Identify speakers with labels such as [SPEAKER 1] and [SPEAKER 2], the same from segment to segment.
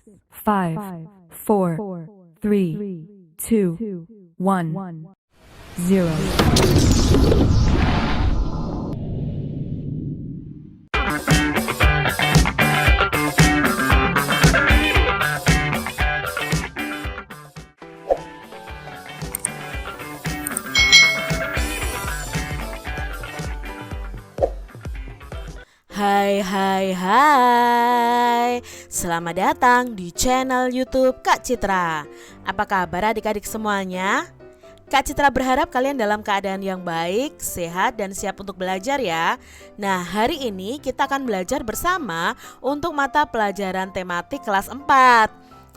[SPEAKER 1] 5, 4, 3, 2, 1, 0.
[SPEAKER 2] Hai, selamat datang di channel YouTube Kak Citra. Apa kabar adik-adik semuanya? Kak Citra berharap kalian dalam keadaan yang baik, sehat, dan siap untuk belajar ya. Nah, hari ini kita akan belajar bersama untuk mata pelajaran tematik kelas 4.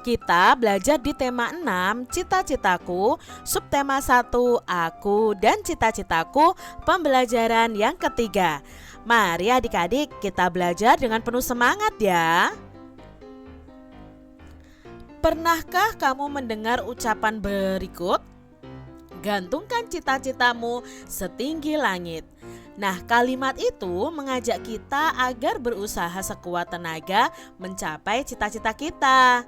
[SPEAKER 2] Kita belajar di tema 6, cita-citaku, subtema 1, aku, dan cita-citaku, pembelajaran yang ketiga. Mari adik-adik kita belajar dengan penuh semangat ya. Pernahkah kamu mendengar ucapan berikut? Gantungkan cita-citamu setinggi langit. Nah, kalimat itu mengajak kita agar berusaha sekuat tenaga mencapai cita-cita kita.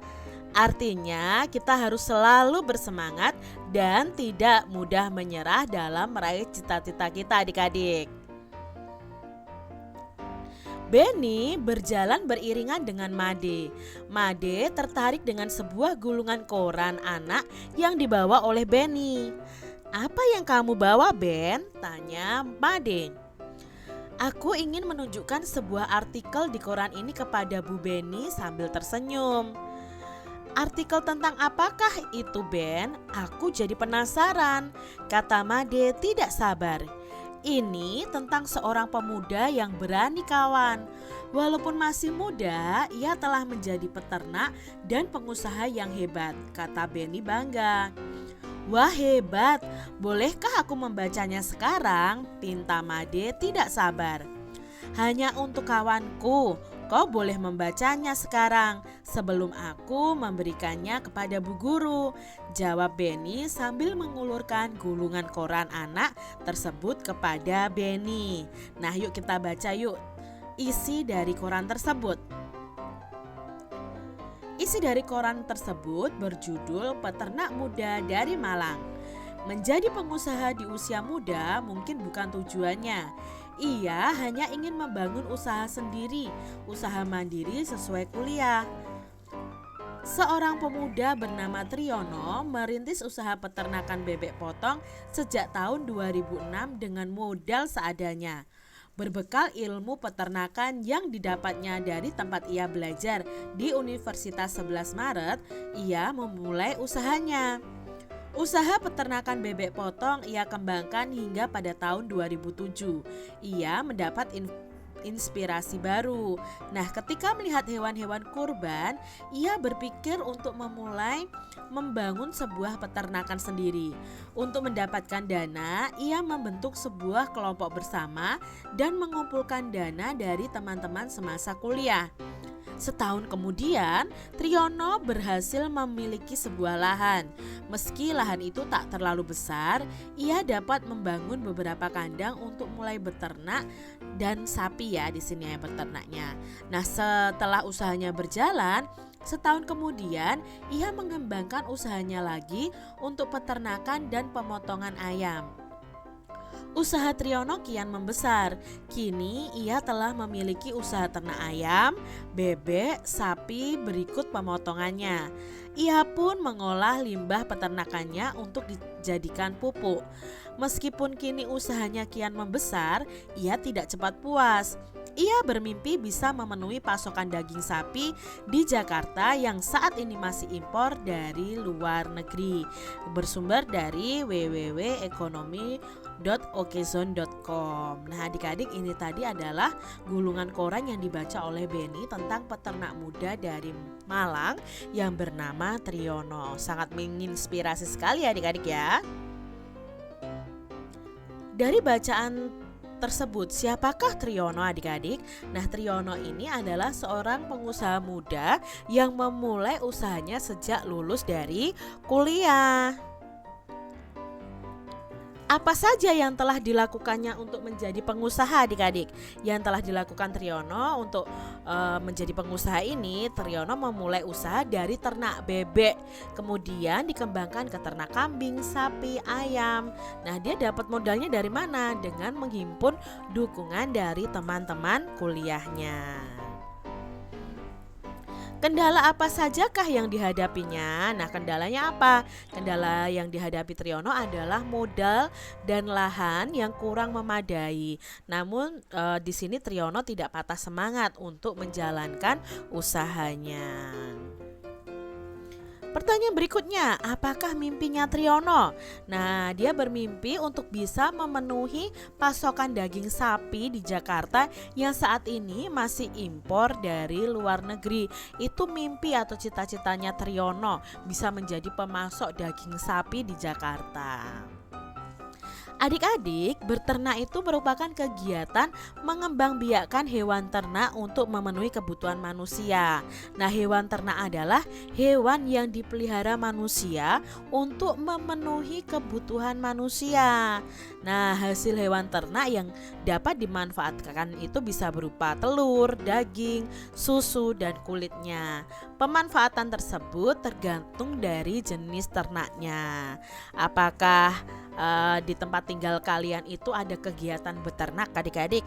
[SPEAKER 2] Artinya kita harus selalu bersemangat dan tidak mudah menyerah dalam meraih cita-cita kita adik-adik. Benny berjalan beriringan dengan Made. Made tertarik dengan sebuah gulungan koran anak yang dibawa oleh Benny. "Apa yang kamu bawa, Ben?" tanya Made. "Aku ingin menunjukkan sebuah artikel di koran ini kepada Bu Benny," sambil tersenyum. "Artikel tentang apakah itu, Ben? Aku jadi penasaran," kata Made tidak sabar. "Ini tentang seorang pemuda yang berani kawan. Walaupun masih muda, ia telah menjadi peternak dan pengusaha yang hebat," kata Benny bangga. "Wah, hebat. Bolehkah aku membacanya sekarang?" pinta Made tidak sabar. "Hanya untuk kawanku. Kau boleh membacanya sekarang sebelum aku memberikannya kepada Bu Guru," jawab Benny sambil mengulurkan gulungan koran anak tersebut kepada Benny. Nah, yuk kita baca yuk isi dari koran tersebut. Isi dari koran tersebut berjudul "Peternak Muda dari Malang." Menjadi pengusaha di usia muda mungkin bukan tujuannya. Ia hanya ingin membangun usaha sendiri, usaha mandiri sesuai kuliah. Seorang pemuda bernama Triyono merintis usaha peternakan bebek potong sejak tahun 2006 dengan modal seadanya. Berbekal ilmu peternakan yang didapatnya dari tempat ia belajar di Universitas 11 Maret, ia memulai usahanya. Usaha peternakan bebek potong ia kembangkan hingga pada tahun 2007. Ia mendapat inspirasi baru. Nah, ketika melihat hewan-hewan kurban, ia berpikir untuk memulai membangun sebuah peternakan sendiri. Untuk mendapatkan dana, ia membentuk sebuah kelompok bersama dan mengumpulkan dana dari teman-teman semasa kuliah. Setahun kemudian, Triyono berhasil memiliki sebuah lahan. Meski lahan itu tak terlalu besar, ia dapat membangun beberapa kandang untuk mulai beternak dan sapi ya di sini ya peternaknya. Nah, setelah usahanya berjalan, setahun kemudian ia mengembangkan usahanya lagi untuk peternakan dan pemotongan ayam. Usaha Triyono kian membesar. Kini ia telah memiliki usaha ternak ayam, bebek, sapi berikut pemotongannya. Ia pun mengolah limbah peternakannya untuk dijadikan pupuk. Meskipun kini usahanya kian membesar, ia tidak cepat puas. Ia bermimpi bisa memenuhi pasokan daging sapi di Jakarta yang saat ini masih impor dari luar negeri. Bersumber dari www.ekonomi.okezone.com. Nah, adik-adik, ini tadi adalah gulungan koran yang dibaca oleh Benny tentang peternak muda dari Malang yang bernama Triyono. Sangat menginspirasi sekali adik-adik ya. Dari bacaan tersebut, siapakah Triyono adik-adik? Nah, Triyono ini adalah seorang pengusaha muda yang memulai usahanya sejak lulus dari kuliah. Apa saja yang telah dilakukannya untuk menjadi pengusaha adik-adik? Yang telah dilakukan Triyono untuk menjadi pengusaha ini, Triyono memulai usaha dari ternak bebek, kemudian dikembangkan ke ternak kambing, sapi, ayam. Nah, dia dapat modalnya dari mana? Dengan menghimpun dukungan dari teman-teman kuliahnya. Kendala apa sajakah yang dihadapinya? Nah, kendalanya apa? Kendala yang dihadapi Triyono adalah modal dan lahan yang kurang memadai. Namun di sini Triyono tidak patah semangat untuk menjalankan usahanya. Pertanyaan berikutnya, apakah mimpinya Triyono? Nah, dia bermimpi untuk bisa memenuhi pasokan daging sapi di Jakarta yang saat ini masih impor dari luar negeri. Itu mimpi atau cita-citanya Triyono, bisa menjadi pemasok daging sapi di Jakarta. Adik-adik, berternak itu merupakan kegiatan mengembangbiakkan hewan ternak untuk memenuhi kebutuhan manusia. Nah, hewan ternak adalah hewan yang dipelihara manusia untuk memenuhi kebutuhan manusia. Nah, hasil hewan ternak yang dapat dimanfaatkan itu bisa berupa telur, daging, susu, dan kulitnya. Pemanfaatan tersebut tergantung dari jenis ternaknya. Apakah di tempat tinggal kalian itu ada kegiatan beternak adik-adik?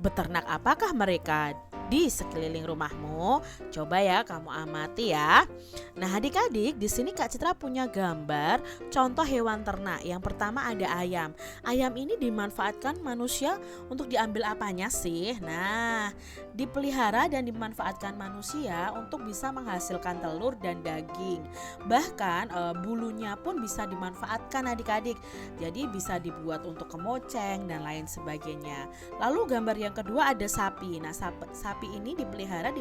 [SPEAKER 2] Beternak apakah mereka di sekeliling rumahmu? Coba ya kamu amati ya. Nah, adik-adik, di sini Kak Citra punya gambar contoh hewan ternak. Yang pertama ada ayam. Ayam ini dimanfaatkan manusia untuk diambil apanya sih? Nah, dipelihara dan dimanfaatkan manusia untuk bisa menghasilkan telur dan daging. Bahkan bulunya pun bisa dimanfaatkan adik-adik. Jadi bisa dibuat untuk kemoceng dan lain sebagainya. Lalu gambar yang kedua ada sapi. Nah, sapi ini dipelihara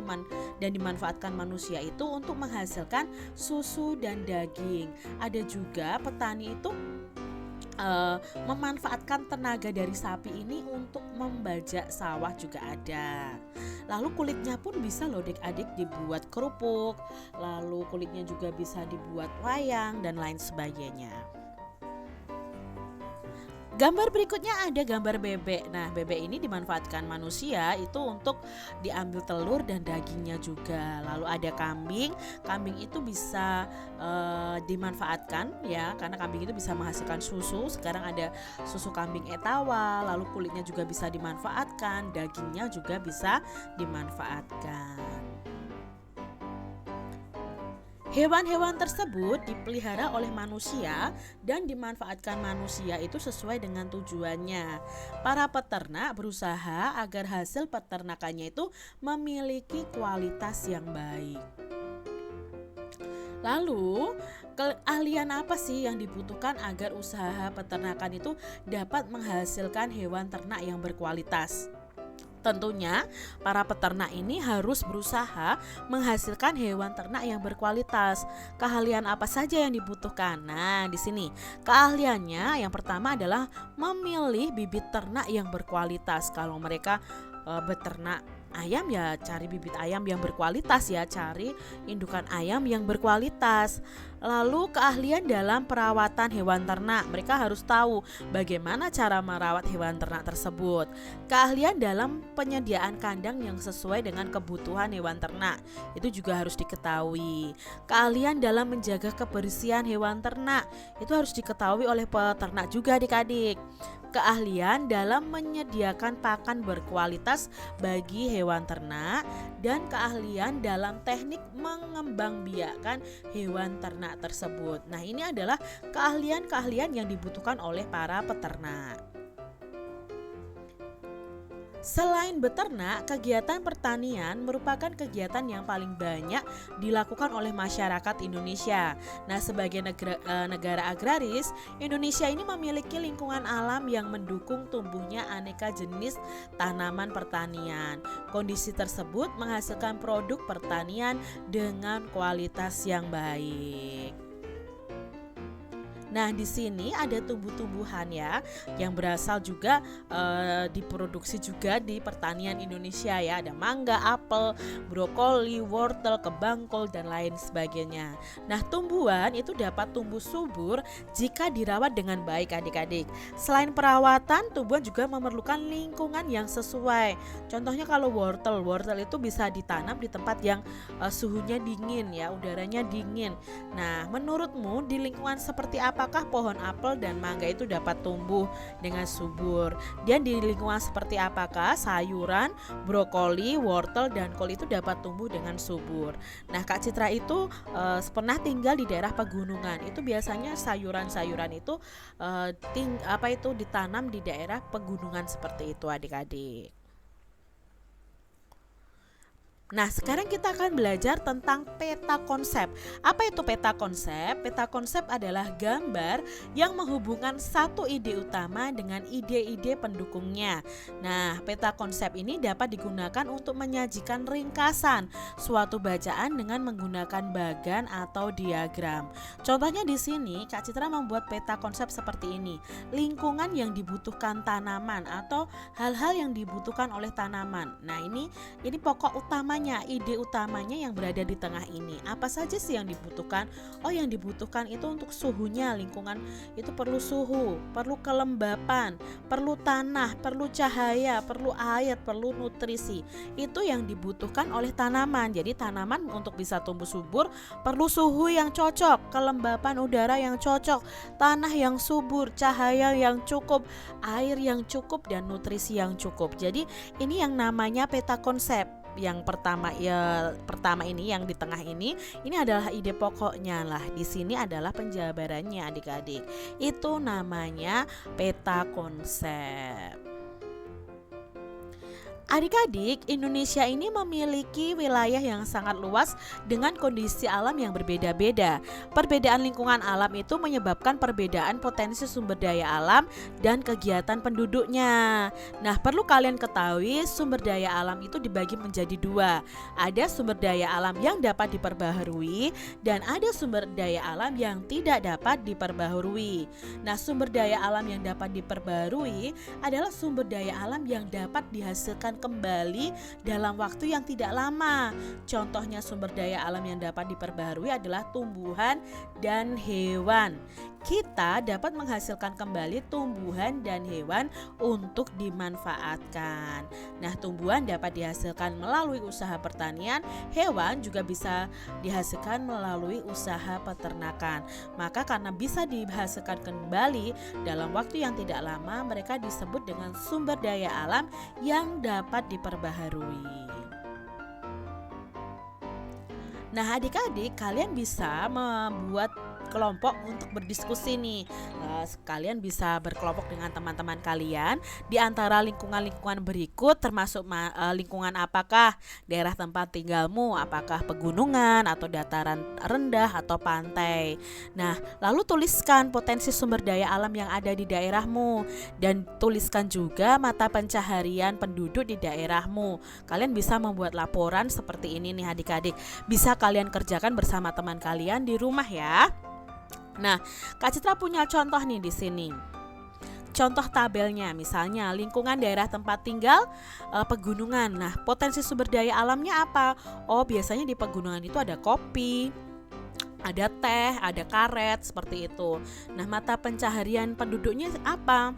[SPEAKER 2] dan dimanfaatkan manusia itu untuk menghasilkan susu dan daging. Ada juga petani itu memanfaatkan tenaga dari sapi ini untuk membajak sawah juga ada. Lalu kulitnya pun bisa loh adik-adik dibuat kerupuk. Lalu kulitnya juga bisa dibuat wayang dan lain sebagainya. Gambar berikutnya ada gambar bebek. Nah, bebek ini dimanfaatkan manusia itu untuk diambil telur dan dagingnya juga. Lalu ada kambing. Kambing itu bisa dimanfaatkan ya, karena kambing itu bisa menghasilkan susu. Sekarang ada susu kambing etawa. Lalu kulitnya juga bisa dimanfaatkan, dagingnya juga bisa dimanfaatkan. Hewan-hewan tersebut dipelihara oleh manusia dan dimanfaatkan manusia itu sesuai dengan tujuannya. Para peternak berusaha agar hasil peternakannya itu memiliki kualitas yang baik. Lalu, keahlian apa sih yang dibutuhkan agar usaha peternakan itu dapat menghasilkan hewan ternak yang berkualitas? Tentunya para peternak ini harus berusaha menghasilkan hewan ternak yang berkualitas. Keahlian apa saja yang dibutuhkan? Nah, di sini keahliannya yang pertama adalah memilih bibit ternak yang berkualitas. Kalau mereka beternak ayam ya cari bibit ayam yang berkualitas ya, cari indukan ayam yang berkualitas. Lalu keahlian dalam perawatan hewan ternak, mereka harus tahu bagaimana cara merawat hewan ternak tersebut. Keahlian dalam penyediaan kandang yang sesuai dengan kebutuhan hewan ternak, itu juga harus diketahui. Keahlian dalam menjaga kebersihan hewan ternak, itu harus diketahui oleh peternak juga adik-adik. Keahlian dalam menyediakan pakan berkualitas bagi hewan ternak, dan keahlian dalam teknik mengembangbiakkan hewan ternak tersebut. Nah, ini adalah keahlian-keahlian yang dibutuhkan oleh para peternak. Selain beternak, kegiatan pertanian merupakan kegiatan yang paling banyak dilakukan oleh masyarakat Indonesia. Nah, sebagai negara agraris, Indonesia ini memiliki lingkungan alam yang mendukung tumbuhnya aneka jenis tanaman pertanian. Kondisi tersebut menghasilkan produk pertanian dengan kualitas yang baik. Nah, di sini ada tumbuh-tumbuhan ya yang berasal juga diproduksi juga di pertanian Indonesia ya. Ada mangga, apel, brokoli, wortel, kebangkol dan lain sebagainya. Nah, tumbuhan itu dapat tumbuh subur jika dirawat dengan baik adik-adik. Selain perawatan, tumbuhan juga memerlukan lingkungan yang sesuai. Contohnya kalau wortel itu bisa ditanam di tempat yang suhunya dingin ya, udaranya dingin. Nah, menurutmu di lingkungan seperti apakah pohon apel dan mangga itu dapat tumbuh dengan subur? Dan di lingkungan seperti apakah sayuran, brokoli, wortel dan kol itu dapat tumbuh dengan subur? Nah, Kak Citra itu pernah tinggal di daerah pegunungan. Itu biasanya sayuran-sayuran itu ditanam di daerah pegunungan seperti itu adik-adik. Nah, sekarang kita akan belajar tentang peta konsep. Apa itu peta konsep? Peta konsep adalah gambar yang menghubungkan satu ide utama dengan ide-ide pendukungnya. Nah, peta konsep ini dapat digunakan untuk menyajikan ringkasan suatu bacaan dengan menggunakan bagan atau diagram. Contohnya di sini, Kak Citra membuat peta konsep seperti ini. Lingkungan yang dibutuhkan tanaman atau hal-hal yang dibutuhkan oleh tanaman. Nah, ini pokok utama, ide utamanya yang berada di tengah ini. Apa saja sih yang dibutuhkan? Oh, yang dibutuhkan itu untuk suhunya, lingkungan itu perlu suhu, perlu kelembapan, perlu tanah, perlu cahaya, perlu air, perlu nutrisi. Itu yang dibutuhkan oleh tanaman. Jadi tanaman untuk bisa tumbuh subur perlu suhu yang cocok, kelembapan udara yang cocok, tanah yang subur, cahaya yang cukup, air yang cukup dan nutrisi yang cukup. Jadi ini yang namanya peta konsep. Yang pertama ini yang di tengah ini adalah ide pokoknya lah. Di sini adalah penjabarannya adik-adik. Itu namanya peta konsep. Adik-adik, Indonesia ini memiliki wilayah yang sangat luas dengan kondisi alam yang berbeda-beda. Perbedaan lingkungan alam itu menyebabkan perbedaan potensi sumber daya alam dan kegiatan penduduknya. Nah, perlu kalian ketahui sumber daya alam itu dibagi menjadi dua. Ada sumber daya alam yang dapat diperbaharui dan ada sumber daya alam yang tidak dapat diperbaharui. Nah, sumber daya alam yang dapat diperbaharui adalah sumber daya alam yang dapat dihasilkan kembali dalam waktu yang tidak lama. Contohnya sumber daya alam yang dapat diperbaharui adalah tumbuhan dan hewan. Kita dapat menghasilkan kembali tumbuhan dan hewan untuk dimanfaatkan. Nah, tumbuhan dapat dihasilkan melalui usaha pertanian, hewan juga bisa dihasilkan melalui usaha peternakan. Maka karena bisa dihasilkan kembali dalam waktu yang tidak lama, mereka disebut dengan sumber daya alam yang dapat diperbaharui. Nah, adik-adik, kalian bisa membuat kelompok untuk berdiskusi nih. Kalian bisa berkelompok dengan teman-teman kalian di antara lingkungan-lingkungan berikut, termasuk lingkungan apakah daerah tempat tinggalmu, apakah pegunungan atau dataran rendah atau pantai. Nah, lalu tuliskan potensi sumber daya alam yang ada di daerahmu dan tuliskan juga mata pencaharian penduduk di daerahmu. Kalian bisa membuat laporan seperti ini nih adik-adik. Bisa kalian kerjakan bersama teman kalian di rumah ya. Nah, Kak Citra punya contoh nih di sini. Contoh tabelnya, misalnya lingkungan daerah tempat tinggal pegunungan. Nah, potensi sumber daya alamnya apa? Oh, biasanya di pegunungan itu ada kopi, ada teh, ada karet, seperti itu. Nah, mata pencaharian penduduknya apa?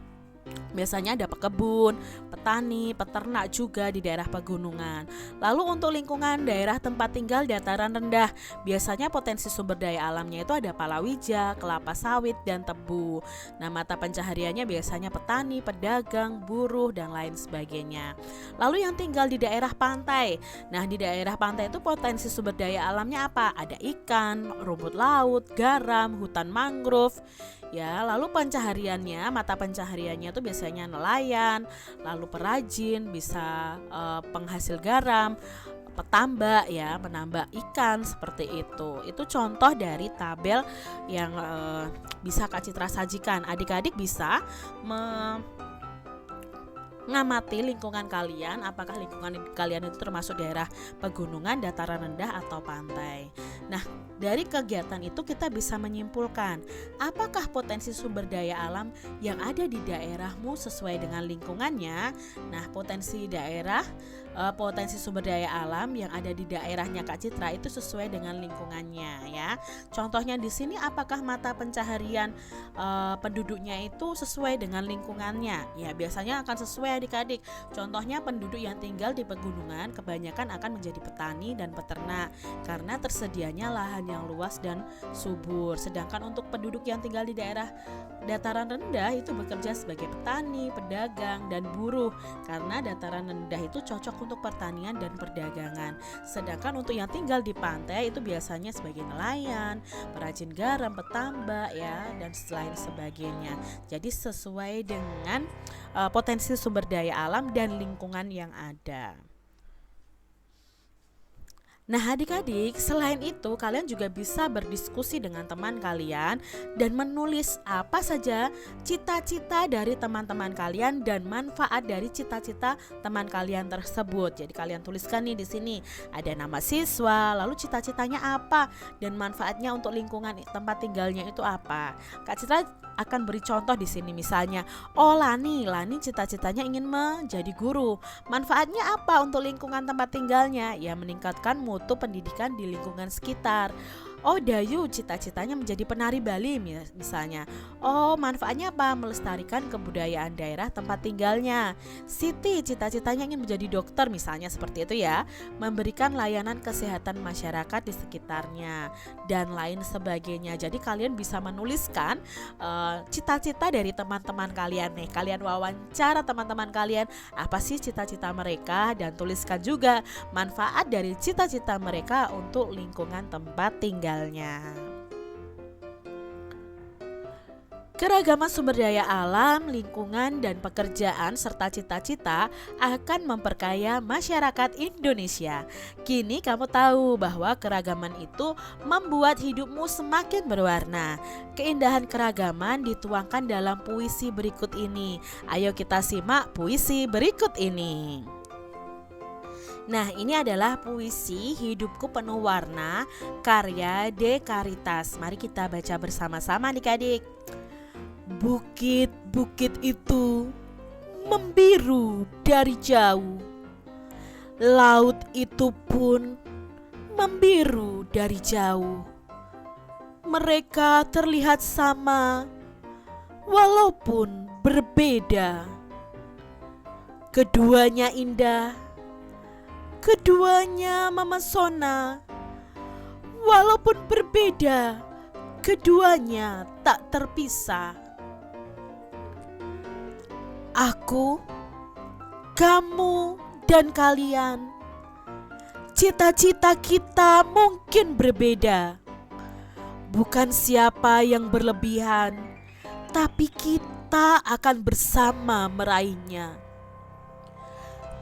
[SPEAKER 2] Biasanya ada pekebun, petani, peternak juga di daerah pegunungan. Lalu untuk lingkungan daerah tempat tinggal dataran rendah, biasanya potensi sumber daya alamnya itu ada palawija, kelapa sawit, dan tebu. Nah, mata pencahariannya biasanya petani, pedagang, buruh, dan lain sebagainya. Lalu yang tinggal di daerah pantai. Nah, di daerah pantai itu potensi sumber daya alamnya apa? Ada ikan, rumput laut, garam, hutan mangrove. Ya, lalu pencahariannya, mata pencahariannya itu biasanya nelayan, lalu perajin, bisa penghasil garam, petambak ya, menambak ikan seperti itu. Itu contoh dari tabel yang bisa Kak Citra sajikan. Adik-adik bisa mengamati lingkungan kalian, apakah lingkungan kalian itu termasuk daerah pegunungan, dataran rendah atau pantai. Nah, Dari kegiatan itu kita bisa menyimpulkan apakah potensi sumber daya alam yang ada di daerahmu sesuai dengan lingkungannya. Nah, potensi sumber daya alam yang ada di daerahnya Kak Citra itu sesuai dengan lingkungannya ya. Contohnya di sini, apakah mata pencaharian penduduknya itu sesuai dengan lingkungannya? Ya, biasanya akan sesuai adik-adik. Contohnya penduduk yang tinggal di pegunungan kebanyakan akan menjadi petani dan peternak karena tersedianya lahan yang luas dan subur. Sedangkan untuk penduduk yang tinggal di daerah dataran rendah itu bekerja sebagai petani, pedagang, dan buruh karena dataran rendah itu cocok untuk pertanian dan perdagangan. Sedangkan untuk yang tinggal di pantai itu biasanya sebagai nelayan, perajin garam, petambak ya, dan lain sebagainya. Jadi sesuai dengan potensi sumber daya alam dan lingkungan yang ada. Nah, adik-adik, selain itu kalian juga bisa berdiskusi dengan teman kalian dan menulis apa saja cita-cita dari teman-teman kalian dan manfaat dari cita-cita teman kalian tersebut. Jadi kalian tuliskan nih di sini, ada nama siswa, lalu cita-citanya apa dan manfaatnya untuk lingkungan tempat tinggalnya itu apa. Kak Citra akan beri contoh di sini, misalnya, Lani cita-citanya ingin menjadi guru. Manfaatnya apa untuk lingkungan tempat tinggalnya? Ya, meningkatkan mutu pendidikan di lingkungan sekitar. Dayu cita-citanya menjadi penari Bali misalnya. Manfaatnya apa? Melestarikan kebudayaan daerah tempat tinggalnya. Siti cita-citanya ingin menjadi dokter misalnya, seperti itu ya. Memberikan layanan kesehatan masyarakat di sekitarnya dan lain sebagainya. Jadi kalian bisa menuliskan cita-cita dari teman-teman kalian nih. Kalian wawancara teman-teman kalian, apa sih cita-cita mereka, dan tuliskan juga manfaat dari cita-cita mereka untuk lingkungan tempat tinggal. Keragaman sumber daya alam, lingkungan, dan pekerjaan serta cita-cita akan memperkaya masyarakat Indonesia. Kini kamu tahu bahwa keragaman itu membuat hidupmu semakin berwarna. Keindahan keragaman dituangkan dalam puisi berikut ini. Ayo kita simak puisi berikut ini. Nah, ini adalah puisi Hidupku Penuh Warna karya De Caritas. Mari kita baca bersama-sama adik-adik. Bukit-bukit itu membiru dari jauh. Laut itu pun membiru dari jauh. Mereka terlihat sama walaupun berbeda. Keduanya indah, keduanya memesona. Walaupun berbeda, keduanya tak terpisah. Aku, kamu, dan kalian, cita-cita kita mungkin berbeda. Bukan siapa yang berlebihan, tapi kita akan bersama meraihnya.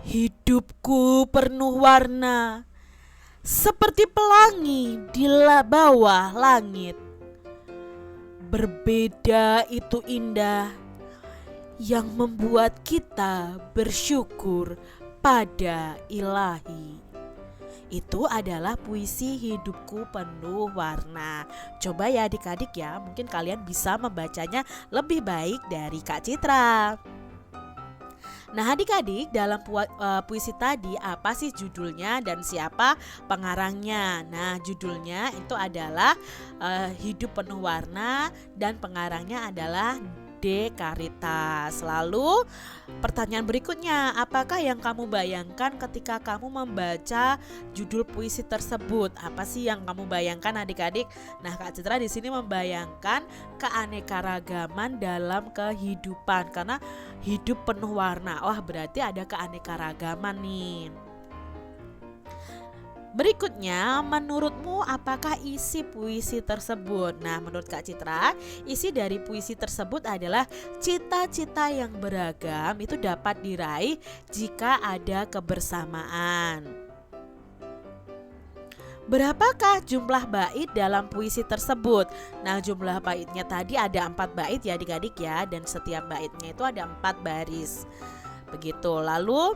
[SPEAKER 2] Hidupku penuh warna, seperti pelangi di bawah langit. Berbeda itu indah, yang membuat kita bersyukur pada Ilahi. Itu adalah puisi Hidupku Penuh Warna. Coba ya adik-adik ya, mungkin kalian bisa membacanya lebih baik dari Kak Citra. Nah adik-adik, dalam puisi tadi apa sih judulnya dan siapa pengarangnya? Nah judulnya itu adalah Hidup Penuh Warna dan pengarangnya adalah De Caritas. Lalu pertanyaan berikutnya, apakah yang kamu bayangkan ketika kamu membaca judul puisi tersebut? Apa sih yang kamu bayangkan adik-adik? Nah Kak Citra di sini membayangkan keanekaragaman dalam kehidupan karena hidup penuh warna. Wah berarti ada keanekaragaman nih. Berikutnya, menurutmu apakah isi puisi tersebut? Nah, menurut Kak Citra, isi dari puisi tersebut adalah cita-cita yang beragam itu dapat diraih jika ada kebersamaan. Berapakah jumlah bait dalam puisi tersebut? Nah, jumlah baitnya tadi ada 4 bait ya adik-adik ya, dan setiap baitnya itu ada 4 baris. Begitu. Lalu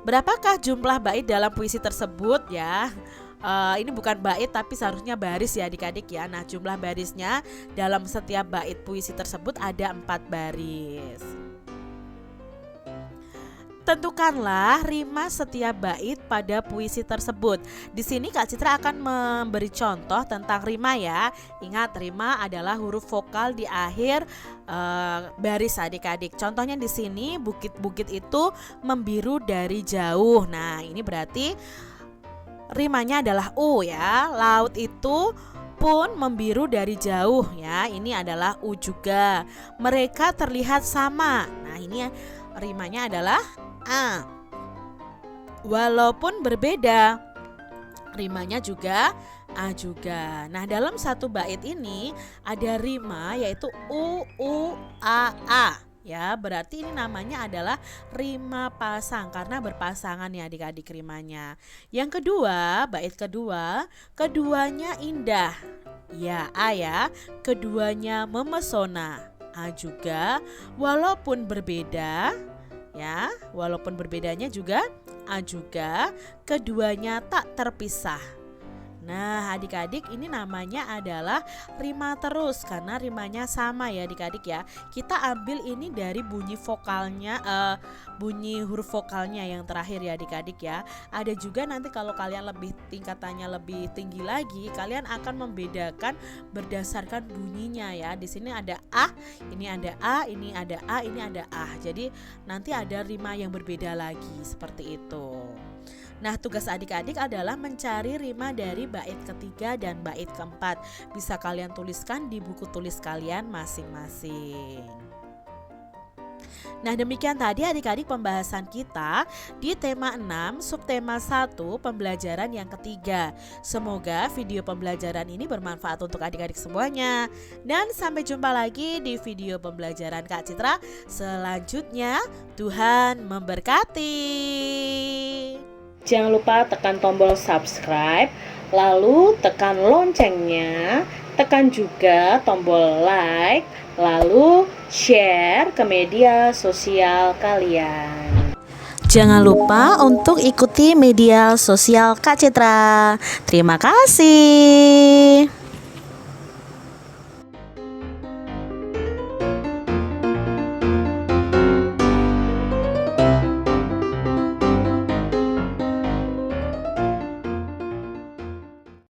[SPEAKER 2] berapakah jumlah bait dalam puisi tersebut ya? ini bukan bait tapi seharusnya baris ya adik-adik ya. Nah, jumlah barisnya dalam setiap bait puisi tersebut ada 4 baris. Tentukanlah rima setiap bait pada puisi tersebut. Di sini Kak Citra akan memberi contoh tentang rima ya. Ingat, rima adalah huruf vokal di akhir baris adik-adik. Contohnya di sini, bukit-bukit itu membiru dari jauh. Nah, ini berarti rimanya adalah U ya. Laut itu pun membiru dari jauh ya. Ini adalah U juga. Mereka terlihat sama. Nah, ini rimanya adalah A. Walaupun berbeda, rimanya juga A juga. Nah, dalam satu bait ini ada rima yaitu U A. Ya, berarti ini namanya adalah rima pasang karena berpasangan ya adik-adik rimanya. Yang kedua, bait kedua, keduanya indah. Ya, A ya. Keduanya memesona. A juga. Walaupun berbeda, ya, walaupun berbedanya juga A juga. Keduanya tak terpisah. Nah, adik-adik, ini namanya adalah rima terus karena rimanya sama ya adik-adik ya. Kita ambil ini dari bunyi vokalnya, bunyi huruf vokalnya yang terakhir ya adik-adik ya. Ada juga nanti kalau kalian lebih tingkatannya lebih tinggi lagi, kalian akan membedakan berdasarkan bunyinya ya. Di sini ada A, ini ada A, ini ada A, ini ada A. Jadi nanti ada rima yang berbeda lagi seperti itu. Nah, tugas adik-adik adalah mencari rima dari bait ketiga dan bait keempat. Bisa kalian tuliskan di buku tulis kalian masing-masing. Nah, demikian tadi adik-adik pembahasan kita di tema 6 subtema 1 pembelajaran yang ketiga. Semoga video pembelajaran ini bermanfaat untuk adik-adik semuanya. Dan sampai jumpa lagi di video pembelajaran Kak Citra selanjutnya. Tuhan memberkati.
[SPEAKER 3] Jangan lupa tekan tombol subscribe, lalu tekan loncengnya, tekan juga tombol like, lalu share ke media sosial kalian.
[SPEAKER 2] Jangan lupa untuk ikuti media sosial Kak Citra. Terima kasih.